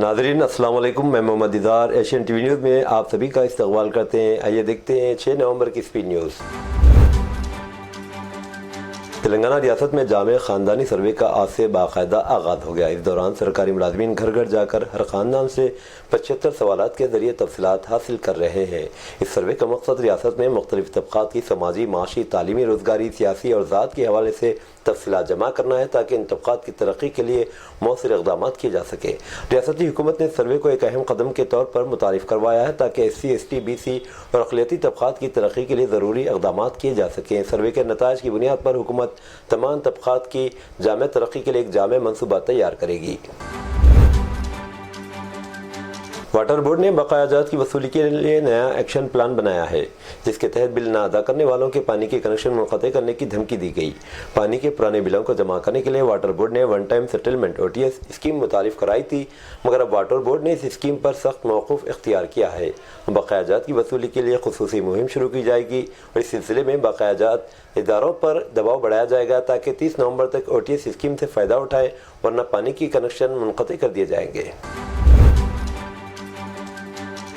नाज़रीन अस्सलाम वालेकुम, मैं मोहम्मद दीदार एशियन टीवी न्यूज़ में आप सभी का इस्तकबाल करते हैं। आइए देखते हैं 6 नवंबर की स्पीड न्यूज़। तेलंगाना रियासत में जामे ख़ानदानी सर्वे का आज से बाकायदा आगाज़ हो गया। इस दौरान सरकारी मुलाज़मीन घर घर जाकर हर ख़ानदान से 75 सवालात के ज़रिए तफसीलात हासिल कर रहे हैं। इस सर्वे का मकसद रियासत में मुख्तलिफ तबक़ात की समाजी, माशी, तालीमी, रोज़गारी, सियासी और ज़ात के हवाले से तफसीलात जमा करना है ताकि इन तबक़ात की तरक्की के लिए मौसर इक़दाम किए जा सके। रियासती हुकूमत ने सर्वे को एक अहम कदम के तौर पर मुतारिफ़ करवाया है ताकि SC, ST, BC और अक़लियती तबक़ात की तरक्की के लिए ज़रूरी इक़दाम किए जा सकें। सर्वे के नताइज की बुनियाद पर हुकूमत तमाम तबक़ात की जामे तरक्की के लिए एक जामे मनसूबा तैयार करेगी। वाटर बोर्ड ने बकायाजात की वसूली के लिए नया एक्शन प्लान बनाया है, जिसके तहत बिल न अदा करने वालों के पानी के कनेक्शन मुनक़ते करने की धमकी दी गई। पानी के पुराने बिलों को जमा करने के लिए वाटर बोर्ड ने one time settlement OTS scheme मुतारिफ कराई थी, मगर अब वाटर बोर्ड ने इस स्कीम पर सख्त मौक़ूफ़ इख्तियार किया है। बकायाजात की वसूली के लिए खुसूसी मुहिम शुरू की जाएगी और इस सिलसिले में बकायाजात इदारों पर दबाव बढ़ाया जाएगा ताकि 30 नवंबर तक OTS स्कीम से फ़ायदा उठाए, वरना पानी की कनेक्शन मुनक़ते कर दिए जाएंगे।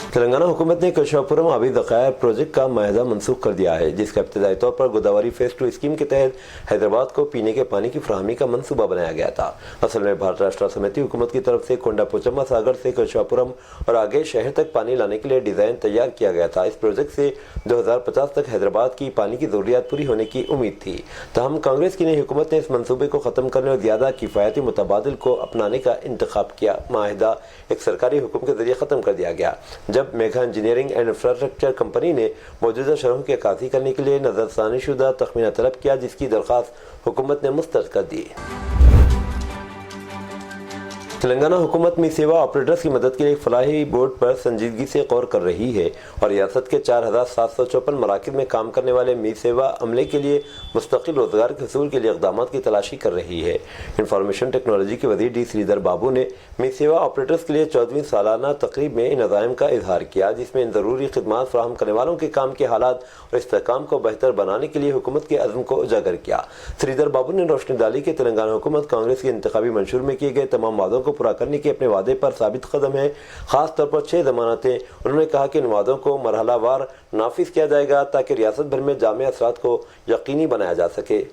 तेलंगाना हुकूमत ने केशवापुरम आबी ज़ख़ायर प्रोजेक्ट का माहिदा मनसूख कर दिया है, जिसका इब्तदाई तौर पर गोदावरी फेज़ 2 स्कीम के तहत हैदराबाद को पीने के पानी की फराहमी का मनसूबा बनाया गया था। असल में भारत राष्ट्र समिति हुकूमत की तरफ से कोंडापोचम्मा सागर से केशवापुरम और आगे शहर तक पानी लाने के लिए डिज़ाइन तैयार किया गया था। इस प्रोजेक्ट से 2050 तक हैदराबाद की पानी की ज़रूरियात पूरी होने की उम्मीद थी। तहम कांग्रेस की नई हुकूमत ने इस मनसूबे को ख़त्म करने और ज़्यादा किफ़ायती मुतबादिल को अपनाने का इंतखाब किया। माहिदा एक सरकारी हुक्म के ज़रिए ख़त्म कर दिया गया, जब Megha engineering and infrastructure company ने मौजूदा शरहों की अक्कासी करने के लिए नज़रसानी शुदा तखमीना तलब किया, जिसकी दरख्वास्त हुकूमत ने मुस्तरद कर दी। तेलंगाना हुकूमत में सेवा ऑपरेटर्स की मदद के लिए एक फलाही बोर्ड पर संजीदगी से गौर कर रही है और रियासत के 4754 मराकज़ में काम करने वाले मी सेवा अमले के लिए मुस्तकिल रोज़गार के हसूल के लिए इक़दाम की तलाशी कर रही है। इंफॉर्मेशन टेक्नोलॉजी के वज़ीर D श्रीधर बाबू ने मी सेवा ऑपरेटर्स के लिए 14वीं सालाना तकरीब में इन अज़ाइम का इजहार किया, जिसमें इन ज़रूरी खिदमात फराहम करने वालों के काम के हालात और इस्तेहकाम को बेहतर बनाने के लिए हुकूमत के अज़्म को उजागर किया। श्रीधर बाबू ने रोशनी डाली कि तेलंगाना हुकूमत कांग्रेस के इंतखाबी मंशूर में किए गए तमाम वादों को पूरा करने के अपने वादे पर साबित कदम है। खास तौर पर 6 ज़मानतें। उन्होंने कहा कि इन वादों को मरहलावार नाफिज किया जाएगा ताकि रियासत भर में जामे असरात को यकीनी बनाया जा सके।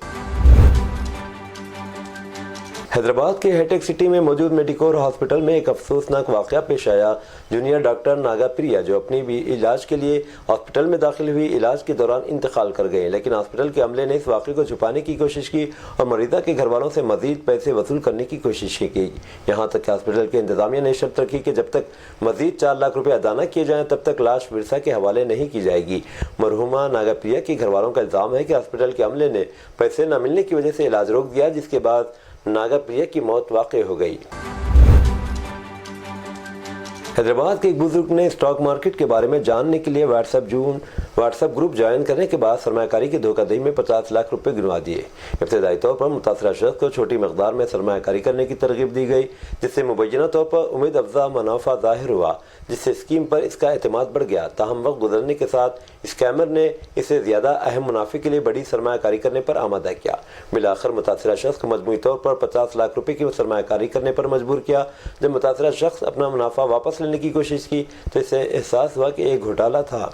हैदराबाद के हाईटेक सिटी में मौजूद मेडिकोर हॉस्पिटल में एक अफसोसनाक वाक़या पेश आया। जूनियर डॉक्टर नागा प्रिया, जो अपनी भी इलाज के लिए हॉस्पिटल में दाखिल हुई, इलाज के दौरान इंतकाल कर गए, लेकिन हॉस्पिटल के अमले ने इस वाक़े को छुपाने की कोशिश की और मरीज़ा के घर वालों से मज़ीद पैसे वसूल करने की कोशिश की। यहाँ तक कि हॉस्पिटल के इंतज़ामिया ने शर्त रखी कि जब तक मज़ीद 4 लाख रुपये अदा न किए जाएँ तब तक लाश विरसा के हवाले नहीं की जाएगी। मरहुमा नागा प्रिया के घर वालों का इल्ज़ाम है कि हॉस्पिटल के अमले ने पैसे न मिलने की वजह से इलाज रोक दिया, जिसके बाद नागा प्रिया की मौत वाक़ई हो गई। हैदराबाद के एक बुजुर्ग ने स्टॉक मार्केट के बारे में जानने के लिए व्हाट्सएप ग्रुप ज्वाइन करने के बाद सरमायाकारी की धोखाधड़ी में 50 लाख रुपए गिनवा दिए। इब्तदाई तौर पर मुतासरा शख्स को छोटी मकदार में सरमायाकारी करने की तरगीब दी गई, जिससे मुबैना तौर पर उम्मीद अफजा मुनाफा ज़ाहिर हुआ, जिससे स्कीम पर इसका एतमाद बढ़ गया। ताहम वक्त गुजरने के साथ स्कैमर ने इसे ज़्यादा अहम मुनाफे के लिए बड़ी सरमायाकारी करने पर आमादा किया। बिलाखिर मुतासरा शख्स को मजमूई तौर पर 50 लाख रुपए की सरमायाकारी करने पर मजबूर किया। जब मुतासरा शख्स अपना मुनाफा वापस लेने की कोशिश की तो इसे एहसास हुआ कि एक घोटाला था।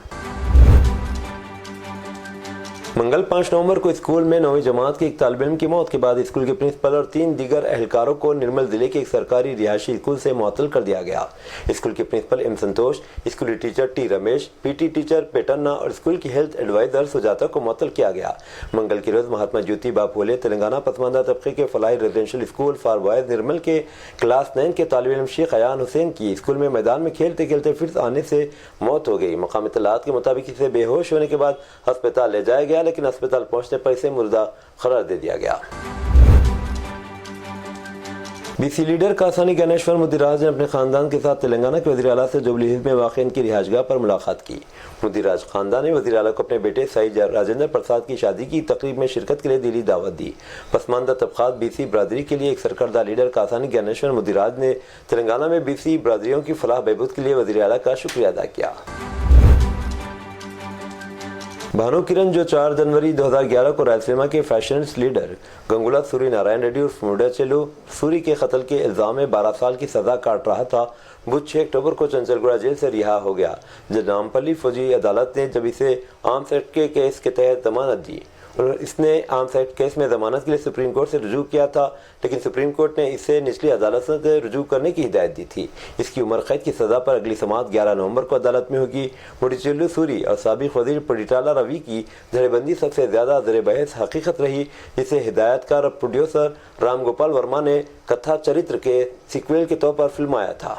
मंगल 5 नवंबर को स्कूल में 9वीं जमात के एक तालिब इल्म की मौत के बाद स्कूल के प्रिंसिपल और 3 दीगर एहलकारों को निर्मल जिले के एक सरकारी रिहायशी स्कूल से मुअत्तल कर दिया गया। स्कूल के प्रिंसिपल M संतोष, स्कूली teacher T Ramesh, PT teacher Petanna और स्कूल की हेल्थ एडवाइजर सुजाता को मुअत्तल किया गया। मंगल की रोज महात्मा ज्योतिबा फूले तेलंगाना पसमानदा तबके के Falahi residential school for boys निर्मल के क्लास 9 के तालिब इल्म शेख अयान हुसैन की स्कूल में मैदान में खेलते खेलते फिर आने से मौत हो गई। मकामी इत्तलात के मुताबिक इसे बेहोश होने के बाद अस्पताल ले जाया गया, लेकिन अस्पताल पहुंचने पर इसे मुर्दा करार दे दिया गया। BC लीडर कासानी ज्ञानेश्वर मुदिराज ने अपने खानदान के साथ तेलंगाना के वज़ीर आला से जुबली हिल्स में वाक़ इनकी रिहाइशगाह पर मुलाकात की। मुदिराज खानदान ने वज़ीर आला को अपने बेटे साई राजेंद्र प्रसाद की शादी की तकरीब में शिरकत के लिए दिली दावत दी। पसमानदा तबक़ात BC बरादरी के लिए एक सरकर्दा लीडर कासानी ज्ञानेश्वर मुदिराज ने तेलंगाना में BC बरादरियों की फलाह बहबूद के लिए वज़ीर आला का शुक्रिया अदा किया। भानु किरण जो 4 जनवरी 2011 को रायलसीमा के फैशनिस्ट लीडर गंगुला सूरी नारायण रेड्डी उर्फ मुंडाचेलू सूरी के कत्ल के इल्जाम में 12 साल की सजा काट रहा था, बुध 6 अक्टूबर को चंचलगुड़ा जेल से रिहा हो गया। नामपल्ली फौजी अदालत ने जब इसे आर्म्स एक्ट के केस के तहत जमानत दी और इसने आर्म्स एक्ट केस में जमानत के लिए सुप्रीम कोर्ट से रुजू किया था, लेकिन सुप्रीम कोर्ट ने इसे निचली अदालत से रुजू करने की हिदायत दी थी। इसकी उम्र कैद की सजा पर अगली समाअत 11 नवंबर को अदालत में होगी। मुंडाचेलू सूरी और साबिक वजीर पडिटाला रवि की धड़ेबंदी सबसे ज्यादा ज़ेर बहस हकीकत रही, जिसे हिदायतकार और प्रोड्यूसर राम गोपाल वर्मा ने कथा चरित्र के सीक्वल के तौर पर फिल्माया था।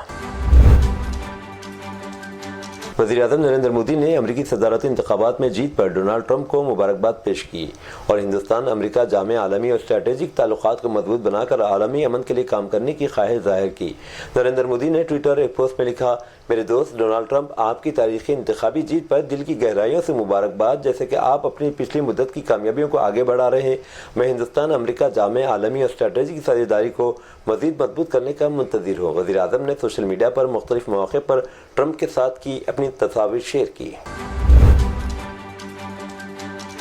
वज़ीर-ए-आज़म नरेंद्र मोदी ने अमरीकी सदारती इंतखाबात में जीत पर डोनाल्ड ट्रंप को मुबारकबाद पेश की और हिंदुस्तान अमरीका जामे आलमी और स्ट्रैटेजिक ताल्लुकात को मजबूत बनाकर आलमी अमन के लिए काम करने की ख्वाहिश जाहिर की। नरेंद्र मोदी ने ट्विटर एक पोस्ट में लिखा, मेरे दोस्त डोनाल्ड ट्रंप, आपकी तारीखी इंतखाबी जीत पर दिल की गहराइयों से मुबारकबाद। जैसे कि आप अपनी पिछली मुद्दत की कामयाबियों को आगे बढ़ा रहे हैं, मैं हिंदुस्तान अमरीका जामे आलमी और स्ट्रैटेजिक साझेदारी को मजीद मजबूत करने का मुंतज़िर हूँ। वज़ीर-ए-आज़म ने सोशल मीडिया पर मुख्तलिफ मौके पर ट्रंप के साथ की अपनी तस्वीर शेयर की।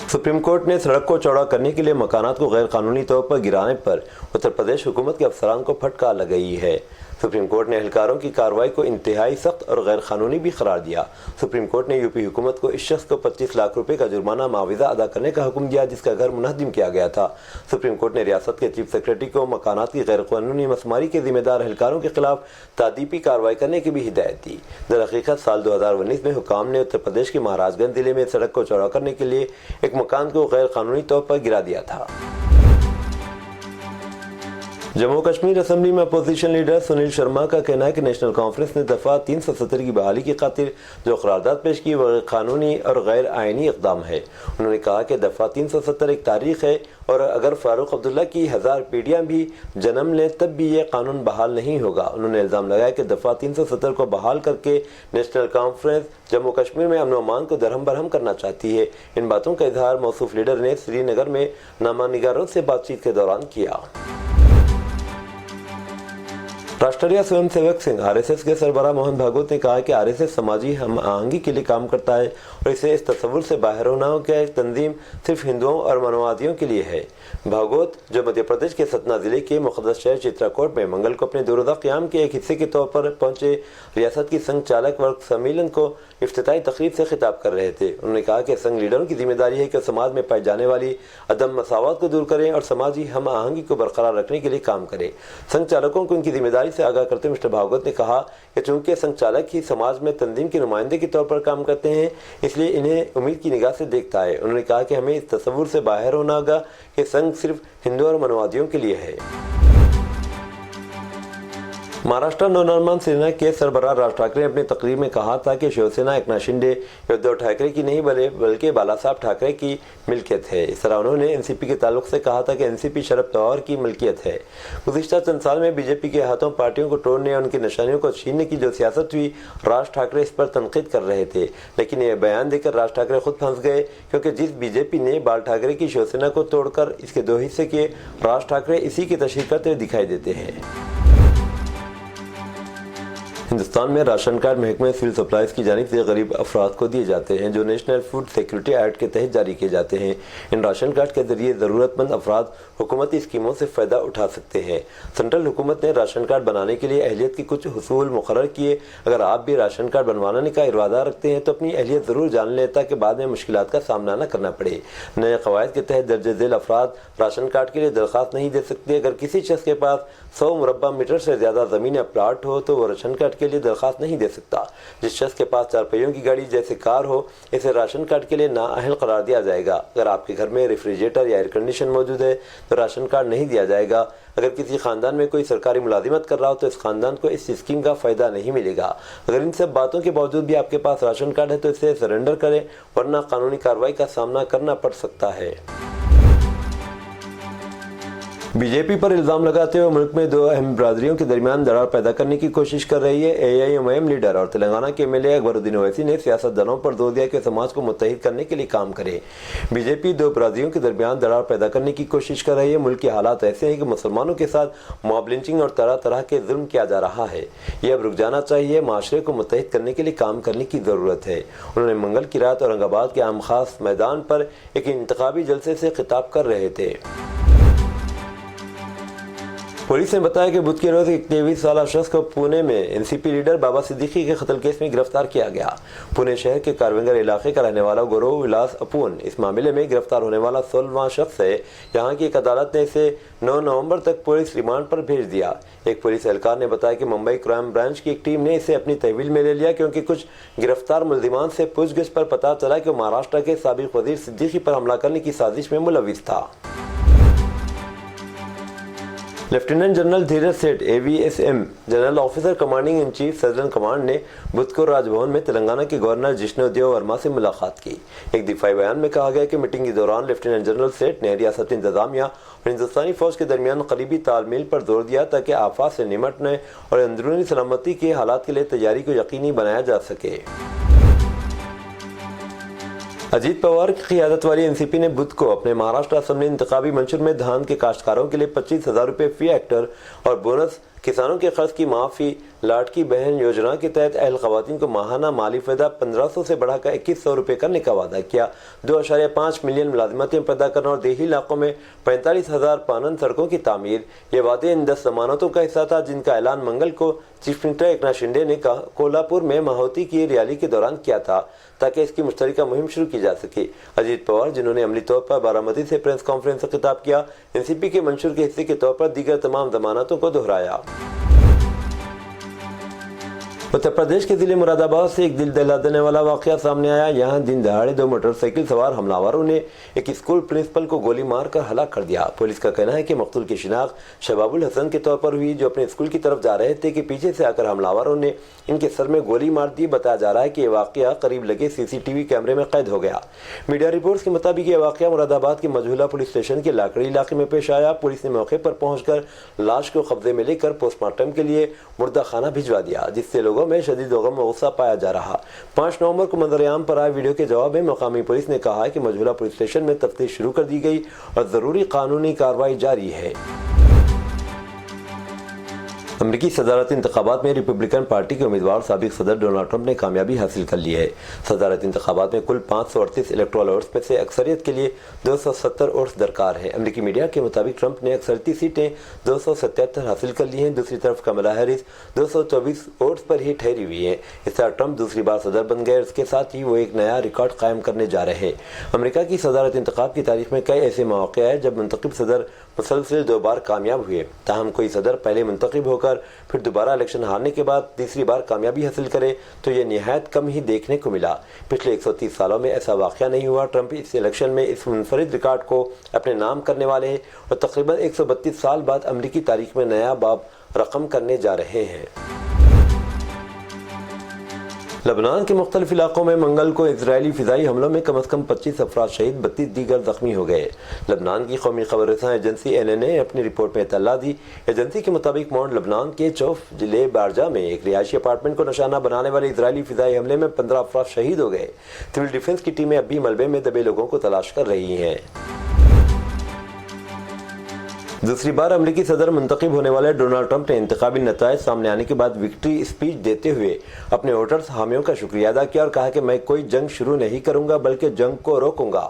सुप्रीम कोर्ट ने सड़क को चौड़ा करने के लिए मकानात को गैर कानूनी तौर पर गिराने पर उत्तर प्रदेश हुकूमत के अफसरान को फटकार लगाई है। सुप्रीम कोर्ट ने एहलकारों की कार्रवाई को इंतहाई सख्त और गैर कानूनी भी करार दिया। सुप्रीम कोर्ट ने यूपी हुकूमत को इस शख्स को 25 लाख रुपए का जुर्माना मुआवजा अदा करने का हुक्म दिया, जिसका घर मुनहदिम किया गया था। सुप्रीम कोर्ट ने रियासत के चीफ सेक्रेटरी को मकानात की गैर कानूनी मसमारी के जिम्मेदार एहलकारों के खिलाफ तादीबी कार्रवाई करने की भी हिदायत दी। दरहकीकत साल 2019 में हुकाम ने उत्तर प्रदेश के महाराजगंज जिले में सड़क को चौड़ा करने के लिए एक मकान को गैर कानूनी तौर पर गिरा दिया था। जम्मू कश्मीर असेंबली में अपोजिशन लीडर सुनील शर्मा का कहना है कि नेशनल कॉन्फ्रेंस ने दफा 370 की बहाली की खातिर जो करारदाद पेश की वह कानूनी और गैर आइनी इक़दाम है। उन्होंने कहा कि दफा 370 एक तारीख है और अगर फारूक अब्दुल्ला की 1000 पीढ़ियां भी जन्म लें तब भी ये कानून बहाल नहीं होगा। उन्होंने इल्ज़ाम लगाया कि दफा 370 को बहाल करके नेशनल कॉन्फ्रेंस जम्मू कश्मीर में अमन अमान को दरहम बरहम करना चाहती है। इन बातों का इजहार मौसूफ लीडर ने श्रीनगर में नामानिगारों से बातचीत के दौरान किया। राष्ट्रीय स्वयंसेवक संघ आरएसएस के सरबराह मोहन भागवत ने कहा कि आरएसएस समाजी हम आहंगी के लिए काम करता है और इसे इस तस्वुर से बाहर होना हो कि तंजीम सिर्फ हिंदुओं और मानववादियों के लिए है। भागवत जो मध्य प्रदेश के सतना जिले के मुक़द्दस शहर चित्राकूट में मंगल को अपने दो-रोज़ा क़याम के एक हिस्से के तौर पर पहुंचे रियासत की संघ चालक वर्ग सम्मेलन को इफ्तिताई तकरीब से खिताब कर रहे थे। उन्होंने कहा कि संघ लीडरों की जिम्मेदारी है कि समाज में पाई जाने वाली अदम मसावत को दूर करें और समाजी हम आहंगी को बरकरार रखने के लिए काम करें। संघ चालकों को उनकी जिम्मेदारी से आगाह करते मिस्टर भागवत ने कहा कि चूंकि संघ चालक ही समाज में तंजीम के नुमाइंदे के तौर पर काम करते हैं, इसलिए इन्हें उम्मीद की निगाह से देखता है। उन्होंने कहा कि हमें इस तस्वुर से बाहर होना होगा कि संघ सिर्फ हिंदू और मानववादियों के लिए है। महाराष्ट्र नवनिर्माण सेना के सरबराह राज ठाकरे ने अपनी तकरीर में कहा था कि शिवसेना एकनाथ शिंदे उद्धव ठाकरे की नहीं बल्कि बालासाहब ठाकरे की मिल्कियत है। इस तरह उन्होंने एनसीपी के ताल्लुक से कहा था कि एनसीपी शरद पवार की मिल्कियत है। गुज़िश्ता चंद साल में बीजेपी के हाथों पार्टियों को तोड़ने और उनकी निशानियों को छीनने की जो सियासत हुई, राज ठाकरे इस पर तनकीद कर रहे थे, लेकिन यह बयान देकर राज ठाकरे खुद फंस गए, क्योंकि जिस बीजेपी ने बाल ठाकरे की शिवसेना को तोड़कर इसके 2 हिस्से किए, राज ठाकरे इसी की तशरीह करते हुए दिखाई देते हैं। हिंदुस्तान में राशन कार्ड महकमे सिविल सप्लाईज की जानिब से गरीब अफराद को दिए जाते हैं जो नेशनल फूड सिक्योरिटी एक्ट के तहत जारी किए जाते हैं। इन राशन कार्ड के जरिए ज़रूरतमंद अफराद हुकूमती स्कीमों से फ़ायदा उठा सकते हैं। सेंट्रल हुकूमत ने राशन कार्ड बनाने के लिए अहलियत की कुछ हुसूल मुकर्रर किए। अगर आप भी राशन कार्ड बनवाने का इरादा रखते हैं तो अपनी अहलियत ज़रूर जान लें ताकि बाद में मुश्किलात का सामना न करना पड़े। नए क़वायद के तहत दर्ज झेल अफराद राशन कार्ड के लिए दरख्वास्त नहीं दे सकते। अगर किसी शख्स के पास 100 मुरब्बा मीटर से ज़्यादा ज़मीन या प्लाट हो तो वो राशन कार्ड के लिए दरख्वास्त नहीं दे सकता। जिस शख्स के पास 4 पहियों की गाड़ी जैसे कार हो, इसे राशन कार्ड के लिए नाअहल करार दिया जाएगा। अगर आपके घर में रेफ्रिजरेटर या एयर कंडीशन मौजूद है तो राशन कार्ड नहीं दिया जाएगा। अगर किसी खानदान में कोई सरकारी मुलाजिमत कर रहा हो तो इस खानदान को इस स्कीम का फ़ायदा नहीं मिलेगा। अगर इन सब बातों के बावजूद भी आपके पास राशन कार्ड है तो इसे सरेंडर करें, वरना कानूनी कार्रवाई का सामना करना पड़ सकता है। بی جے پی پر الزام لگاتے ہوئے ملک میں دو اہم برادریوں کے درمیان دراڑ پیدا کرنے کی کوشش کر رہی ہے۔ AIMIM لیڈر اور تلنگانہ کے MLA اکبر الدین اویسی نے سیاست دانوں پر زور دیا کہ سماج کو متحد کرنے کے لیے کام کرے۔ بی جے پی دو برادریوں کے درمیان دراڑ پیدا کرنے کی کوشش کر رہی ہے۔ ملک کے حالات ایسے ہیں کہ مسلمانوں کے ساتھ موب لنچنگ اور طرح طرح کے ظلم کیا جا رہا ہے، یہ اب رک جانا چاہیے۔ معاشرے کو متحد کرنے کے لیے کام کرنے کی ضرورت ہے۔ انہوں نے منگل کی رات اورنگ آباد کے عام خاص میدان پر ایک انتخابی جلسے سے خطاب کر رہے تھے۔ پولیس نے بتایا کہ بدھ کے روز ایک 23 سالہ شخص کو پونے میں NCP لیڈر بابا صدیقی کے قتل کیس میں گرفتار کیا گیا۔ پونے شہر کے کارونگر علاقے کا رہنے والا گورو ولاس اپون اس معاملے میں گرفتار ہونے والا 16واں شخص ہے۔ یہاں کی ایک عدالت نے اسے 9 نومبر تک پولیس ریمانڈ پر بھیج دیا۔ ایک پولیس اہلکار نے بتایا کہ ممبئی کرائم برانچ کی ایک ٹیم نے اسے اپنی تحویل میں لے لیا کیونکہ کچھ گرفتار ملزمان سے پوچھ گچھ پر پتہ چلا کہ وہ مہاراشٹر کے سابق وزیر صدیقی پر حملہ کرنے کی سازش میں ملوث تھا۔ Lieutenant general Dheeraj Seth AVSM general officer commanding in chief southern command نے بدھ کو راج بھون میں تلنگانہ کے گورنر جشنو دیو ورما سے ملاقات کی۔ ایک دفاعی بیان میں کہا گیا کہ میٹنگ کے دوران لیفٹیننٹ جنرل سیٹھ نے ریاستی انتظامیہ اور ہندوستانی فوج کے درمیان قریبی تال میل پر زور دیا تاکہ آفات سے نمٹنے اور اندرونی سلامتی کے حالات کے لیے تیاری کو یقینی بنایا جا سکے۔ اجیت پوار کی قیادت والی NCP نے بدھ کو اپنے مہاراشٹر اسمبلی انتخابی منشور میں دھان کے کاشتکاروں کے لیے 25,000 روپے فی ہیکٹر اور بونس، کسانوں کے قرض کی معافی، لاٹکی بہن یوجنا کے تحت اہل خواتین کو ماہانہ مالی فائدہ 1,500 سے بڑھا کر 2,100 روپے کرنے کا وعدہ کیا، 2.5 ملین ملازمتیں پیدا کرنا اور دیہی علاقوں میں 45,000 پانند سڑکوں کی تعمیر۔ یہ وعدے ان 10 ضمانتوں کا حصہ تھا جن کا اعلان منگل کو چیف منسٹر ایکناتھ شنڈے نے کولہاپور میں ماہوتی کی ریلی کے دوران کیا تھا تاکہ اس کی مشترکہ مہم شروع کی جا سکے۔ اجیت پوار، جنہوں نے عملی طور پر بارامتی سے پریس کانفرنس سے خطاب کیا، NCP کے منشور کے حصے کے طور پر دیگر تمام ضمانتوں کو دہرایا۔ اتر پردیش کے ضلع مراد آباد سے ایک دل دہلا دینے والا واقعہ سامنے آیا۔ یہاں دن دہاڑے 2 موٹر سائیکل سوار حملہ آوروں نے ایک اسکول پرنسپل کو گولی مار کر ہلاک کر دیا۔ پولیس کا کہنا ہے کہ مقتول کی شناخت شباب الحسن کے طور پر ہوئی، جو اپنے اسکول کی طرف جا رہے تھے کہ پیچھے سے آ کر حملہ آوروں نے ان کے سر میں گولی مار دی۔ بتایا جا رہا ہے کہ یہ واقعہ قریب لگے CCTV کیمرے میں قید ہو گیا۔ میڈیا رپورٹس کے مطابق یہ واقعہ مراد آباد کے مجہولہ پولیس اسٹیشن کے لاکڑی علاقے میں پیش آیا۔ پولیس نے موقع پر پہنچ کر لاش کو قبضے میں لے کر پوسٹ مارٹم کے لیے مردہ خانہ بھجوا دیا، جس سے لوگوں میں شدید غم و غصہ پایا جا رہا۔ 5 نومبر کو منظر عام پر آئے ویڈیو کے جواب میں مقامی پولیس نے کہا ہے کہ مجہولہ پولیس اسٹیشن میں تفتیش شروع کر دی گئی اور ضروری قانونی کارروائی جاری ہے۔ امریکی صدارتی انتخابات میں ریپبلکن پارٹی کے امیدوار سابق صدر ڈونلڈ ٹرمپ نے کامیابی حاصل کر لی ہے۔ صدارتی انتخابات میں کل 538 الیکٹورل ووٹس میں سے اکثریت کے لیے 270 ووٹس درکار ہیں۔ امریکی میڈیا کے مطابق ٹرمپ نے اکثریتی سیٹیں 277 حاصل کر لی ہیں۔ دوسری طرف کملا ہیرس 224 ووٹس پر ہی ٹھہری ہوئی ہیں۔ اس طرح ٹرمپ دوسری بار صدر بن گئے اور اس کے ساتھ ہی وہ ایک نیا ریکارڈ قائم کرنے جا رہے ہیں۔ امریکہ کی صدارتی انتخاب کی تاریخ میں کئی ایسے مواقع ہیں جب منتخب صدر مسلسل 2 بار کامیاب ہوئے، تاہم کوئی صدر پہلے منتخب ہو کر پھر دوبارہ الیکشن ہارنے کے بعد تیسری بار کامیابی حاصل کرے تو یہ نہایت کم ہی دیکھنے کو ملا۔ پچھلے 130 سالوں میں ایسا واقعہ نہیں ہوا۔ ٹرمپ اس الیکشن میں اس منفرد ریکارڈ کو اپنے نام کرنے والے ہیں اور تقریباً 132 سال بعد امریکی تاریخ میں نیا باب رقم کرنے جا رہے ہیں۔ لبنان کے مختلف علاقوں میں منگل کو اسرائیلی فضائی حملوں میں کم از کم 25 افراد شہید، 32 دیگر زخمی ہو گئے۔ لبنان کی قومی خبر رساں ایجنسی NNA نے اپنی رپورٹ میں اطلاع دی۔ ایجنسی کے مطابق مونڈ لبنان کے چوف ضلع بارجہ میں ایک رہائشی اپارٹمنٹ کو نشانہ بنانے والے اسرائیلی فضائی حملے میں 15 افراد شہید ہو گئے۔ سول ڈیفنس کی ٹیمیں اب بھی ملبے میں دبے لوگوں کو تلاش کر رہی ہیں۔ دوسری بار امریکی صدر منتخب ہونے والے ڈونلڈ ٹرمپ نے انتخابی نتائج سامنے آنے کے بعد وکٹری اسپیچ دیتے ہوئے اپنے ووٹرز حامیوں کا شکریہ ادا کیا اور کہا کہ میں کوئی جنگ شروع نہیں کروں گا بلکہ جنگ کو روکوں گا۔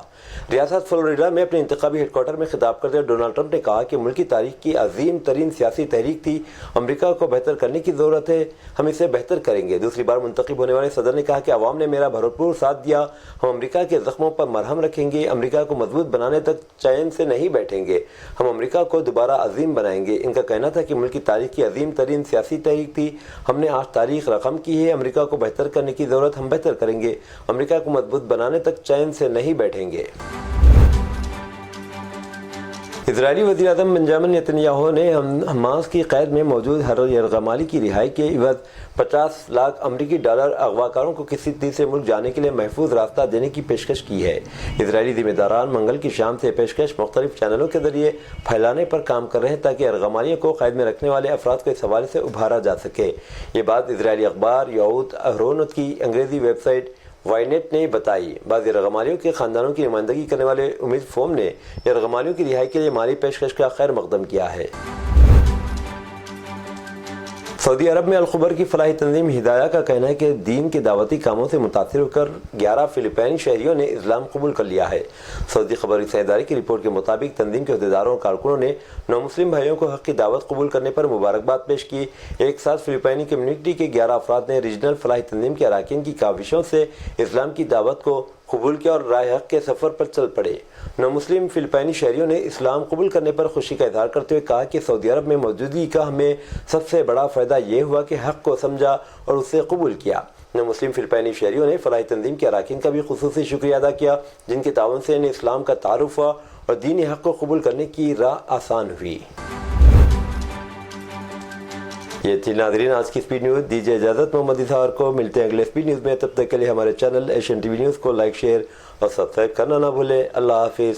ریاست فلوریڈا میں اپنے انتخابی ہیڈ کوارٹر میں خطاب کرتے ہوئے ڈونلڈ ٹرمپ نے کہا کہ ملک کی تاریخ کی عظیم ترین سیاسی تحریک تھی، امریکہ کو بہتر کرنے کی ضرورت ہے، ہم اسے بہتر کریں گے۔ دوسری بار منتخب ہونے والے صدر نے کہا کہ عوام نے میرا بھرپور ساتھ دیا، ہم امریکہ کے زخموں پر مرہم رکھیں گے، امریکہ کو مضبوط بنانے تک چین سے نہیں بیٹھیں گے، ہم امریکہ کو دوبارہ عظیم بنائیں گے۔ ان کا کہنا تھا کہ ملک کی تاریخ کی عظیم ترین سیاسی تحریک تھی، ہم نے آج تاریخ رقم کی ہے، امریکہ کو بہتر کرنے کی ضرورت، ہم بہتر کریں گے، امریکہ کو مضبوط بنانے تک چین سے نہیں بیٹھیں گے۔ اسرائیلی وزیر اعظم بنجامن نیتنیاہو نے حماس کی قید میں موجود ہر یرغمالی کی رہائی کے عوض 50 لاکھ امریکی ڈالر اغوا کاروں کو کسی تیسرے ملک جانے کے لیے محفوظ راستہ دینے کی پیشکش کی ہے۔ اسرائیلی ذمہ داران منگل کی شام سے پیشکش مختلف چینلوں کے ذریعے پھیلانے پر کام کر رہے ہیں تاکہ یرغمالیوں کو قید میں رکھنے والے افراد کو اس حوالے سے ابھارا جا سکے۔ یہ بات اسرائیلی اخبار یعود اہرونوت کی انگریزی ویب سائٹ وائنیٹ نے بتائی۔ بعض یرغمالیوں کے خاندانوں کی نمائندگی کرنے والے امید فوم نے یرغمالیوں کی رہائی کے لیے مالی پیشکش کا خیر مقدم کیا ہے۔ سعودی عرب میں الخبر کی فلاحی تنظیم ہدایہ کا کہنا ہے کہ دین کے دعوتی کاموں سے متاثر ہو کر 11 فلپائنی شہریوں نے اسلام قبول کر لیا ہے۔ سعودی خبر رساں ادارے کی رپورٹ کے مطابق تنظیم کے عہدیداروں اور کارکنوں نے نومسلم بھائیوں کو حق کی دعوت قبول کرنے پر مبارکباد پیش کی۔ ایک ساتھ فلپائنی کمیونٹی کے 11 افراد نے ریجنل فلاحی تنظیم کے اراکین کی کاوشوں سے اسلام کی دعوت کو قبول کیا اور راہ حق کے سفر پر چل پڑے۔ نومسلم فلپائنی شہریوں نے اسلام قبول کرنے پر خوشی کا اظہار کرتے ہوئے کہا کہ سعودی عرب میں موجودگی کا ہمیں سب سے بڑا فائدہ یہ ہوا کہ حق کو سمجھا اور اسے قبول کیا۔ نومسلم فلپائنی شہریوں نے فلاحی تنظیم کے اراکین کا بھی خصوصی شکریہ ادا کیا جن کے تعاون سے انہیں اسلام کا تعارف ہوا اور دین حق کو قبول کرنے کی راہ آسان ہوئی۔ یہ تھی ناظرین آج کی سپیڈ نیوز۔ دیجیے اجازت محمد اظہار کو، ملتے ہیں اگلے سپیڈ نیوز میں۔ تب تک کے لیے ہمارے channel Asian T V news کو لائک، شیئر اور سبسکرائب کرنا نہ بھولیں۔ اللہ حافظ۔